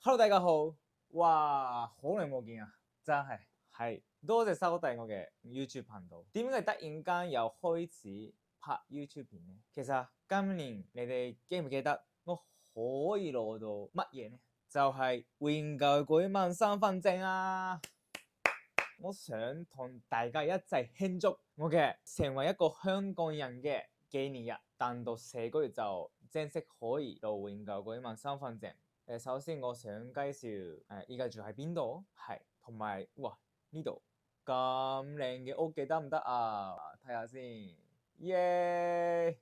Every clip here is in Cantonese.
Hello，大家好，哇，好耐冇見啊，真係多謝收睇我嘅 YouTube 頻道。點解突然間又開始拍 YouTube 片呢？其實今年你哋記唔記得我可以攞到乜嘢呢？就係永久居民身份證啊！我想同大家一齊慶祝我嘅成為一個香港人嘅紀念日，但到4個月就正式可以攞永久居民身份證。首先我想介紹依家住喺邊度，係同埋哇呢度咁靚嘅屋企得唔得啊？睇下先，耶！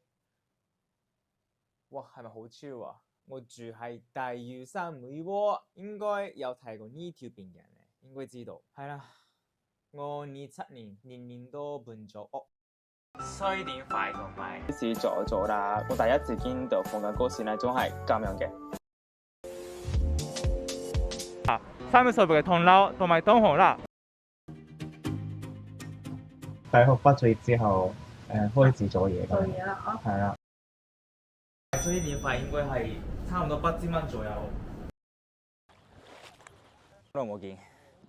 哇，係咪好超啊？我住喺大嶼山梅窩，應該有睇過呢條片嘅人咧，應該知道。係啦，我27年年年都搬咗屋，水電費同埋試做咗啦，我第一次見到放緊嗰時咧，仲係咁樣嘅。30倍嘅同樓同埋同行啦。大學畢咗業之後，開始做嘢㗎。做嘢啦，係啦。水電費應該係差唔多8千蚊左右。好耐冇見，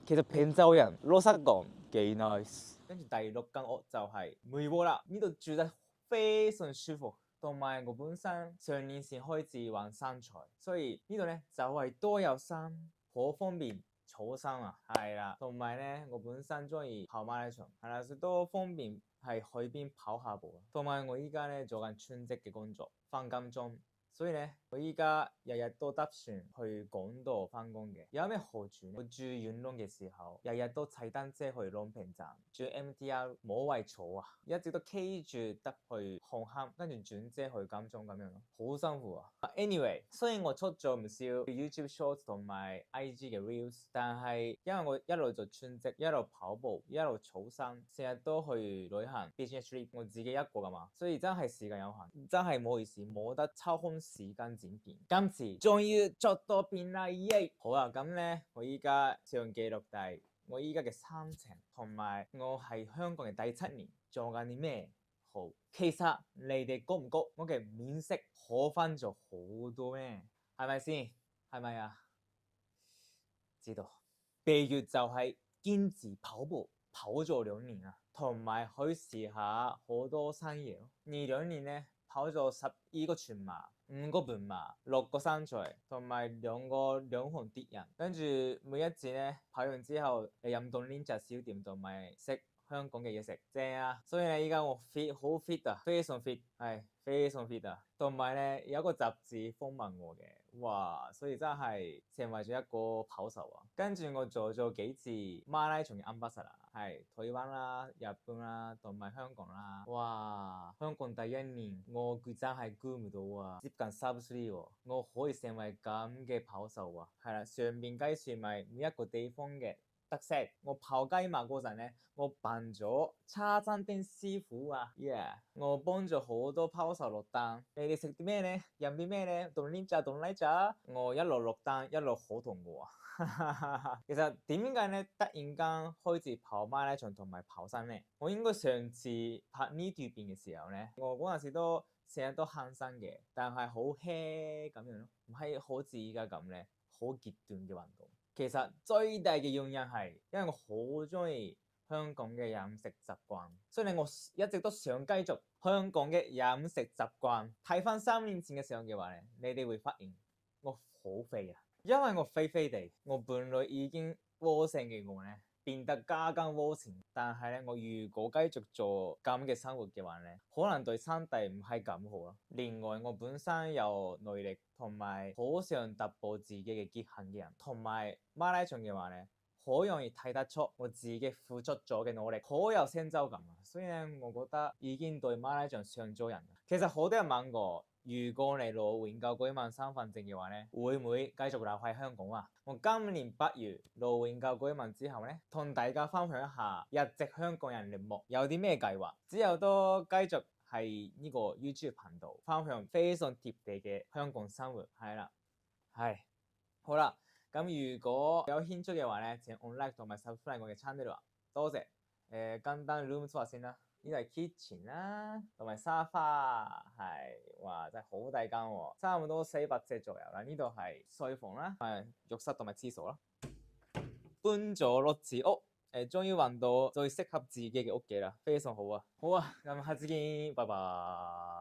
其實平洲人老實講幾 nice。跟住第6間屋就係梅窩啦，呢度住得非常舒服。同埋我本身上年先開始玩山財，所以呢度咧就係多有山，好方便坐山啊。係啦，同埋咧我本身中意跑馬拉松，係啦，所以都方便喺海邊跑下步。同埋我依家咧做緊全職嘅工作，翻金鐘。所以咧，我依家日日都搭船去港島翻工嘅。有咩好處呢？我住元朗嘅時候，日日都踩單車去朗屏站，住 MTR 冇位坐啊，一直都企住得去紅磡，跟住轉車去金鐘咁樣咯，好辛苦啊。Anyway，雖然我出咗唔少 YouTube Shorts 同埋 IG 嘅 Reels，但係因為我一路做全職，一路跑步，一路草山，成日都去旅行 business trip，我自己一個噶嘛，所以真係時間有限，真係唔好意思，冇得抽空時間剪片。今次終於做到片啦，耶！好啊，咁咧我依家想記錄低我依家嘅心情，同埋我係香港嘅第7年做緊啲咩好。其實你哋覺唔覺我嘅面色好翻咗好多咩？係咪先？係咪啊？知道。秘訣就係堅持跑步，跑咗2年啊，同埋去試下好多新嘢咯。呢2年咧跑咗12個全馬。5個半馬，6個山財，同埋2個兩項鐵人。跟住每一次咧跑完之後，飲凍檸茶小店同埋食香港嘅嘢食，正啊！所以咧依家我 fit 好 fit 啊，非常 fit，係非常 fit 啊。同埋咧有一個雜誌訪問我嘅，哇！所以真係成為咗一個跑手啊。跟住我做咗幾次馬拉松嘅 ambassador，係台灣啦、日本啦同埋香港啦。哇！香港第1年我佢真係估唔到啊，接近33喎，我可以成為咁嘅跑手啊。係啦，上面介紹埋每一個地方嘅特色。我跑雞馬嗰陣咧，我扮咗茶餐廳師傅啊 ，yeah！我幫咗好多跑手落單。你哋食啲咩呢？飲啲咩呢？凍檸茶，凍奶茶。我一路落單，一路好肚餓啊！其實點解咧突然間開始跑馬拉松同埋跑山呢？我應該上次拍呢條片嘅時候呢，我嗰陣時都成日都行山嘅，但係好 hea 咁樣咯，唔係好似而家咁呢，好極端嘅運動。其實最大嘅原因係因為我好中意香港嘅飲食習慣，所以咧我一直都想繼續香港嘅飲食習慣。睇翻3年前嘅時候嘅話咧，你哋會發現我好肥啊，因為我肥肥地，我伴侶已經窩性嘅我咧變得加更窩性。但係咧，我如果繼續做咁嘅生活嘅話咧，可能對身體唔係咁好咯。另外，我本身有耐力同埋好想突破自己嘅極限嘅人，同埋馬拉松嘅話咧，好容易睇得出我自己付出咗嘅努力，好有成就感啊！所以咧，我覺得已經對馬拉松上咗癮。其實好多人問我，如果你攞永久居民身份證嘅話咧，會唔會繼續留喺香港啊？我今年8月攞永久居民之後咧，同大家分享一下入籍香港人嘅有啲咩計劃，之後都繼續係呢個 YouTube 頻道分享非常貼地嘅香港生活。係啦，係好啦。咁如果有興趣嘅話咧，請按 like 同埋 subscribe 我嘅 channel 啊，多謝。簡單 room tour 先啦。呢度係 kitchen 啦，同埋沙發係，哇真係好大間喎，差唔多400尺左右啦。呢度係睡房啦，浴室同埋廁所啦。搬咗落字屋，終於揾到最適合自己嘅屋企啦，非常好啊！好啊，咁下次見，拜拜。